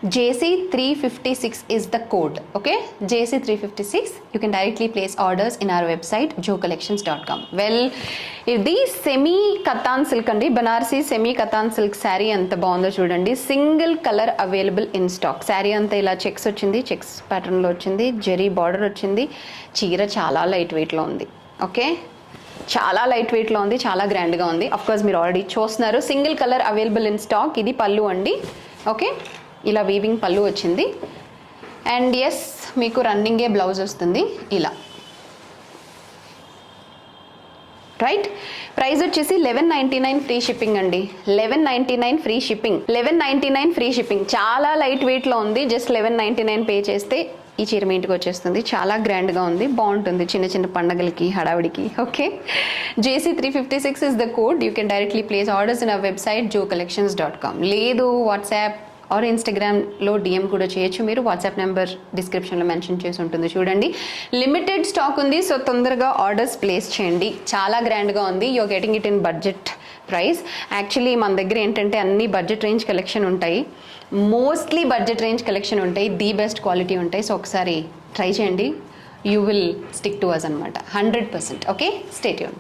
JC356 is the code. Okay, JC356. You can directly place orders in our website jocollections.com. Well, ఇది semi katan silk అండి, Banarasi semi katan silk sari ఎంత బాగుందో చూడండి. Single colour available in stock. Sari అంతా ఇలా checks వచ్చింది, checks ప్యాటర్న్లో వచ్చింది, జెరీ బార్డర్ వచ్చింది. చీర చాలా లైట్ వెయిట్లో ఉంది. ఓకే, చాలా లైట్ వెయిట్లో ఉంది, చాలా గ్రాండ్గా ఉంది. అఫ్కోర్స్ మీరు ఆల్రెడీ చూస్తున్నారు. Single colour available in stock. ఇది పళ్ళు అండి. ఓకే, ఇలా వీవింగ్ పళ్ళు వచ్చింది. అండ్ ఎస్, మీకు రన్నింగే బ్లౌజ్ వస్తుంది ఇలా. రైట్, ప్రైస్ వచ్చేసి 1199 ఫ్రీ షిప్పింగ్ అండి. 1199 ఫ్రీ షిప్పింగ్. 1199 free shipping. చాలా లైట్ వెయిట్లో ఉంది. జస్ట్ 1199 పే చేస్తే ఈ చీర మీ ఇంటికి వచ్చేస్తుంది. చాలా గ్రాండ్గా ఉంది, బాగుంటుంది చిన్న చిన్న పండగలకి, హడావిడికి. Okay, JC356 is the code. You can directly place orders in our website jocollections.com. లేదు, వాట్సాప్ ఆర్ ఇన్స్టాగ్రామ్లో డిఎం కూడా చేయొచ్చు మీరు. వాట్సాప్ నెంబర్ డిస్క్రిప్షన్లో మెన్షన్ చేసి ఉంటుంది చూడండి. లిమిటెడ్ స్టాక్ ఉంది, సో తొందరగా ఆర్డర్స్ ప్లేస్ చేయండి. చాలా గ్రాండ్గా ఉంది. You're getting it in budget price. Actually మన దగ్గర ఏంటంటే అన్ని బడ్జెట్ రేంజ్ కలెక్షన్ ఉంటాయి, మోస్ట్లీ బడ్జెట్ రేంజ్ కలెక్షన్ ఉంటాయి, ది బెస్ట్ క్వాలిటీ ఉంటాయి. సో ఒకసారి ట్రై చేయండి, you will stick to us అనమాట 100%. Okay, stay tuned.